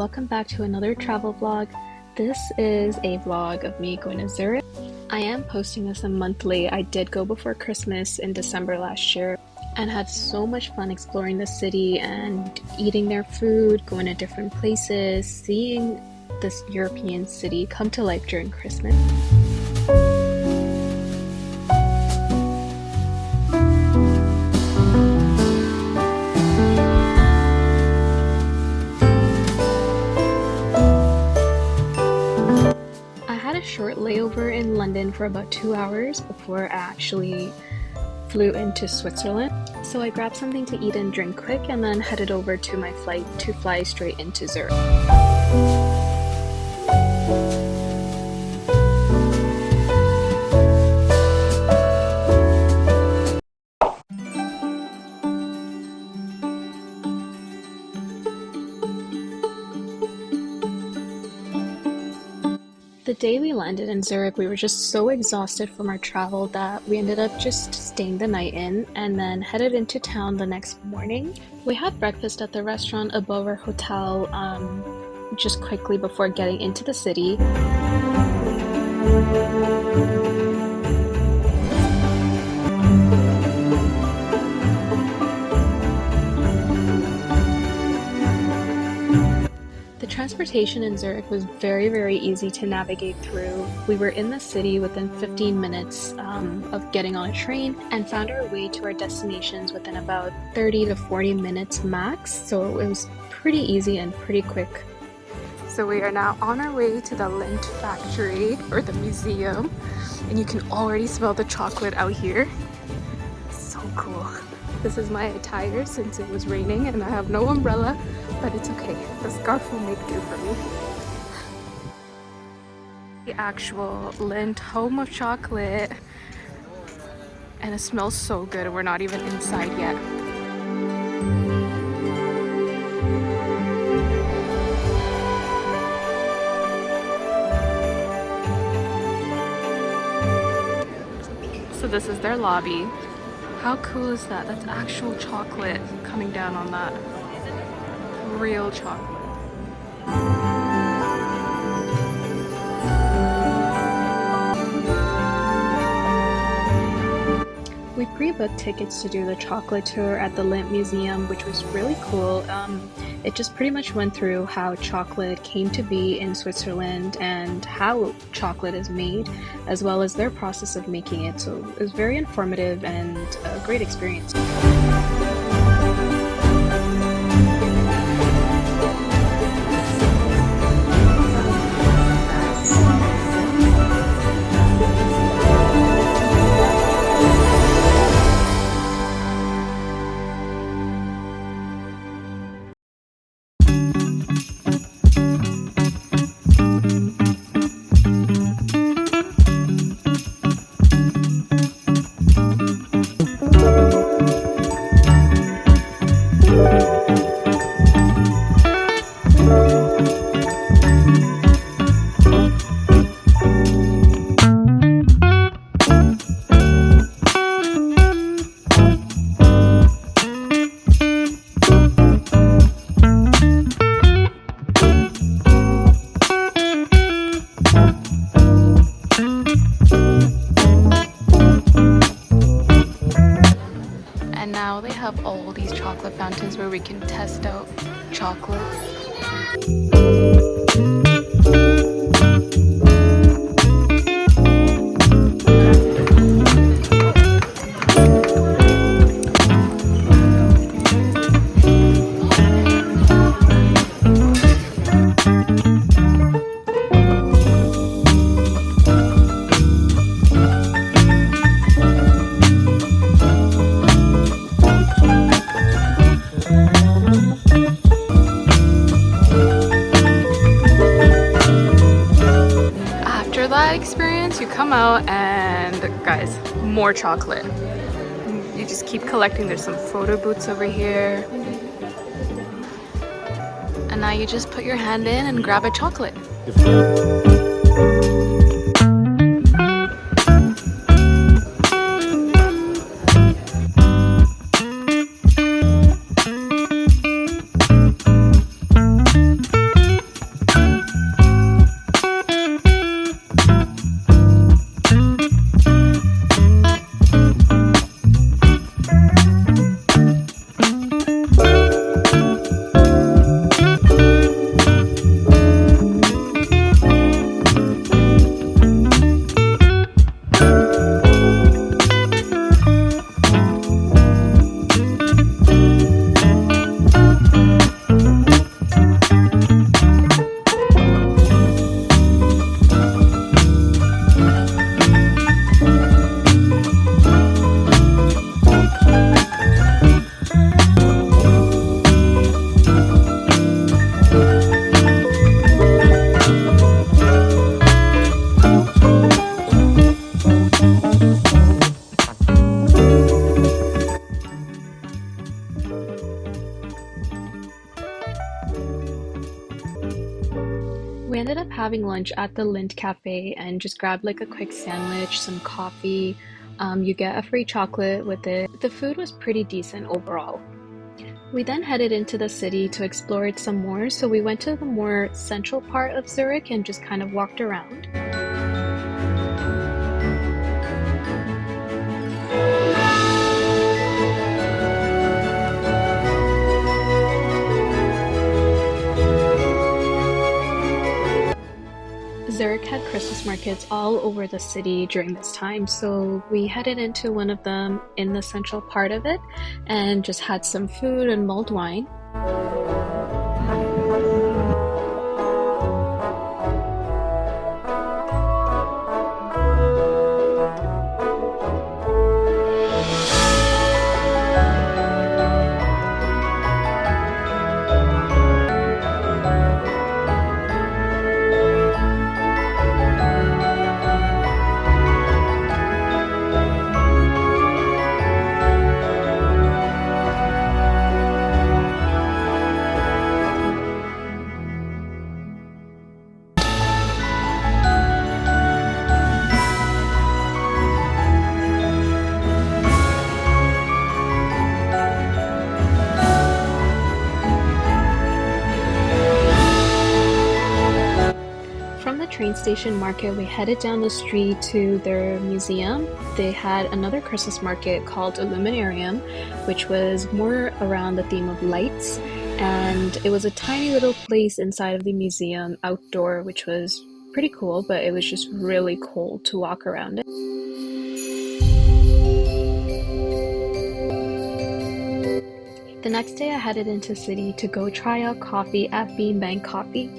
welcome back to another travel vlog. This is a vlog of me going to Zurich. I am posting this a month late. I did go before Christmas in December last year and had so much fun exploring the city and eating their food, going to different places, seeing this European city come to life during Christmas. Short layover in London for about 2 hours before I actually flew into Switzerland. So I grabbed something to eat and drink quick and then headed over to my flight to fly straight into Zurich. The day we landed in Zurich, we were just so exhausted from our travel that we ended up just staying the night in and then headed into town the next morning. We had breakfast at the restaurant above our hotel just quickly before getting into the city. Transportation in Zurich was very easy to navigate through. We were in the city within 15 minutes of getting on a train and found our way to our destinations within about 30 to 40 minutes max, so it was pretty easy and pretty quick. So we are now on our way to the Lindt factory, or the museum, and you can already smell the chocolate out here. So cool. This is my attire since it was raining and I have no umbrella, but it's okay. The scarf will make do for me. The actual Lindt home of chocolate, and it smells so good and we're not even inside yet. So this is their lobby. How cool is that? That's actual chocolate coming down on that. Real chocolate. We pre-booked tickets to do the chocolate tour at the Lindt Museum, which was really cool. It just pretty much went through how chocolate came to be in Switzerland and how chocolate is made, as well as their process of making it. So it was very informative and a great experience. Now they have all these chocolate fountains where we can test out chocolates. Experience, you come out and guys, more chocolate. You just keep collecting. There's some photo booths over here, and now you just put your hand in and grab a chocolate. having lunch at the Lindt cafe and just grabbed like a quick sandwich, some coffee. You get a free chocolate with it. The food was pretty decent overall. We then headed into the city to explore it some more, so we went to the more central part of Zurich and just kind of walked around. Zurich had Christmas markets all over the city during this time, so we headed into one of them in the central part of it and just had some food and mulled wine. From the train station market, we headed down the street to their museum. They had another Christmas market called Illuminarium, which was more around the theme of lights. And it was a tiny little place inside of the museum, outdoor, which was pretty cool, but it was just really cold to walk around it. The next day I headed into city to go try out coffee at Beanbank Coffee.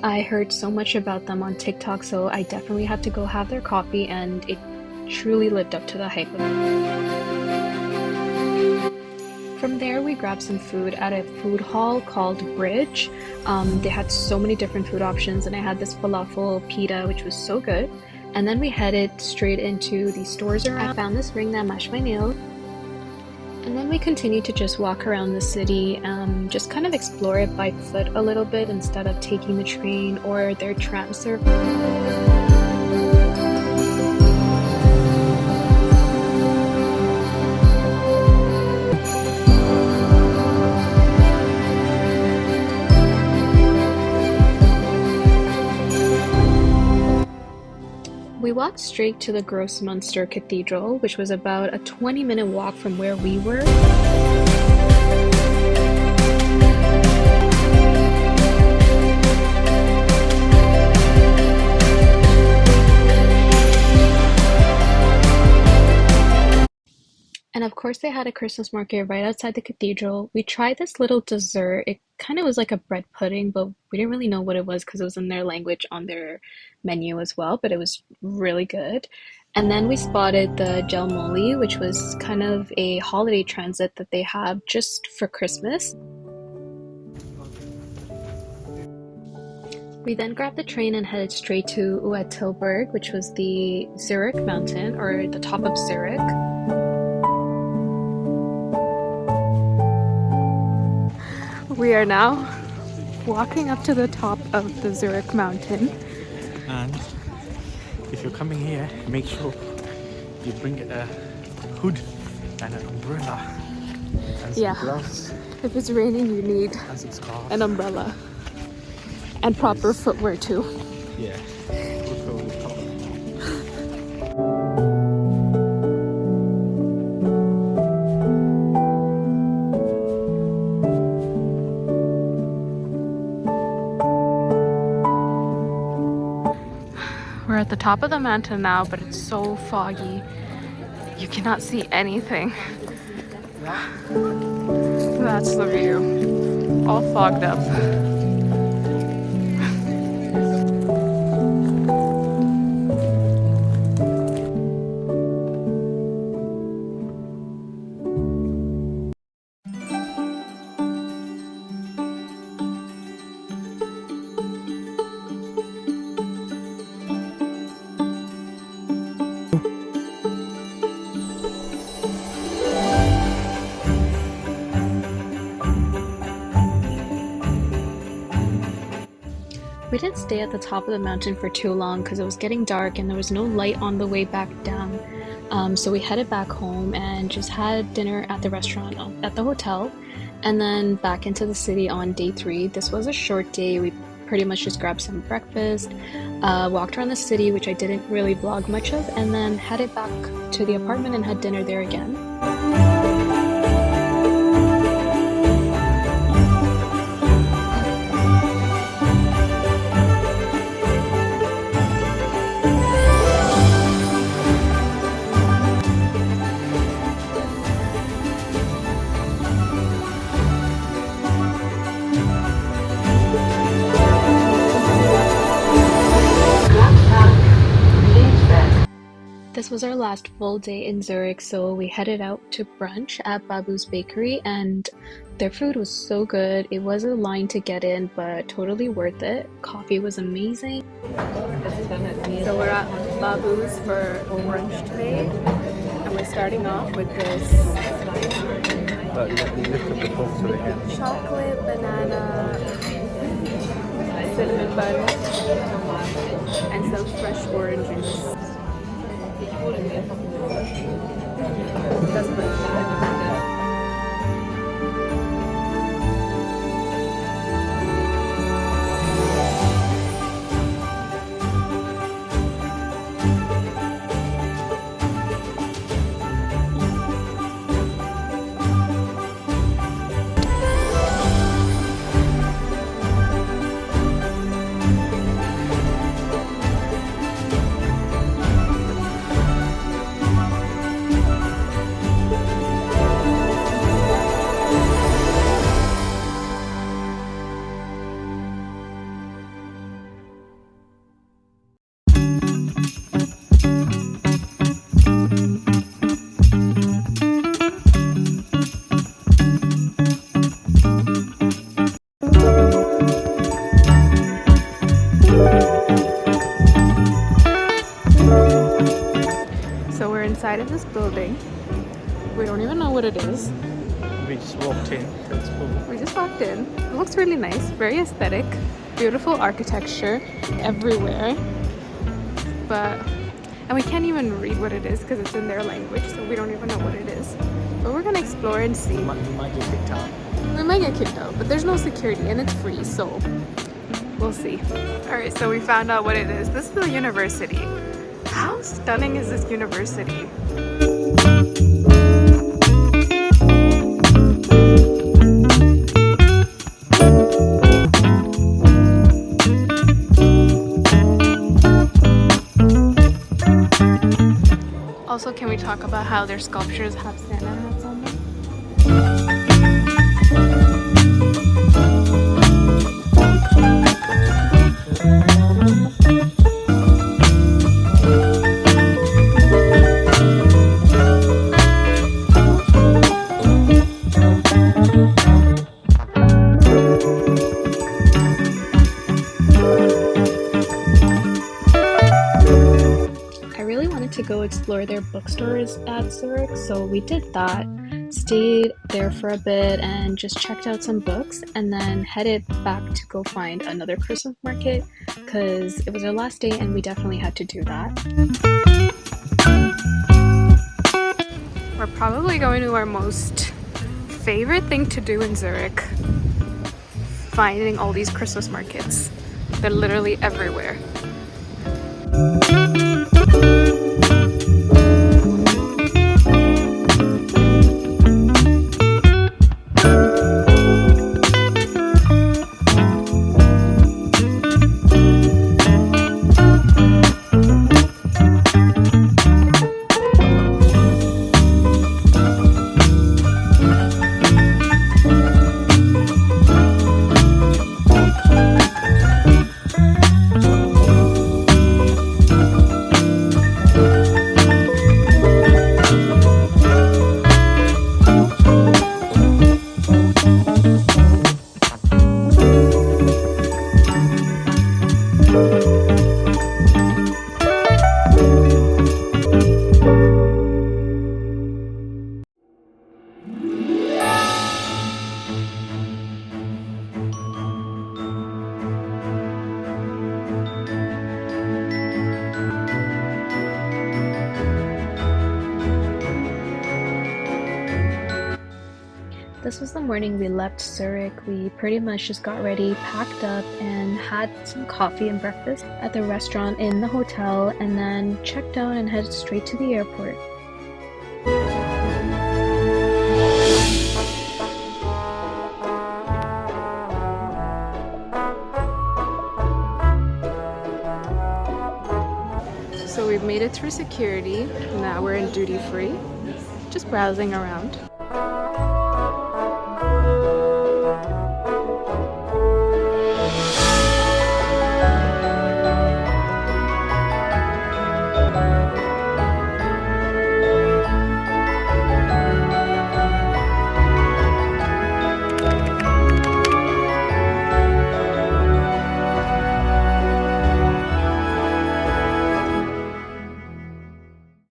I heard so much about them on TikTok, so I definitely had to go have their coffee, and it truly lived up to the hype of it. From there, we grabbed some food at a food hall called Bridge. They had so many different food options, and I had this falafel pita, which was so good. And then we headed straight into the stores around. I found this ring that matched my nails. And then we continued to just walk around the city, just kind of explore it by foot a little bit instead of taking the train or their tram service. We walked straight to the Grossmünster Cathedral, which was about a 20-minute walk from where we were. And of course they had a Christmas market right outside the cathedral. We tried this little dessert. It kind of was like a bread pudding, but we didn't really know what it was because it was in their language on their menu as well, but it was really good. And then we spotted the Gelmoli, which was kind of a holiday transit that they have just for Christmas. We then grabbed the train and headed straight to Tilburg, which was the Zurich mountain, or the top of Zurich. We are now walking up to the top of the Zurich mountain. And if you're coming here, make sure you bring a hood and an umbrella and some gloves. If it's raining, you need and some scarves. an umbrella and proper footwear too. Yeah. We're at the top of the mountain now, but it's so foggy. You cannot see anything. That's the view. All fogged up. We didn't stay at the top of the mountain for too long because it was getting dark and there was no light on the way back down. So we headed back home and just had dinner at the restaurant at the hotel, and then back into the city on day 3. This was a short day. We pretty much just grabbed some breakfast, walked around the city, which I didn't really vlog much of, and then headed back to the apartment and had dinner there again. This was our last full day in Zurich, so we headed out to brunch at Babu's Bakery, and their food was so good. It was a line to get in, but totally worth it. Coffee was amazing. So we're at Babu's for brunch today, and we're starting off with this chocolate banana cinnamon bun and some fresh orange juice. That's pretty good. So we're inside of this building. We don't even know what it is. We just walked in. That's cool. We just walked in. It looks really nice, very aesthetic, beautiful architecture everywhere. And we can't even read what it is because it's in their language, so we don't even know what it is. But we're gonna explore and see. We might get kicked out. We might get kicked out, but there's no security and it's free, so we'll see. Alright, so we found out what it is. This is a university. How stunning is this university? Also, can we talk about how their sculptures have Santa hats on them? To go explore their bookstores at Zurich, so we did that, stayed there for a bit and just checked out some books, and then headed back to go find another Christmas market because it was our last day and we definitely had to do that. We're probably going to our most favorite thing to do in Zurich, finding all these Christmas markets. They're literally everywhere. This was the morning we left Zurich. We pretty much just got ready, packed up, and had some coffee and breakfast at the restaurant in the hotel, and then checked out and headed straight to the airport. So we've made it through security. Now we're in duty free, just browsing around.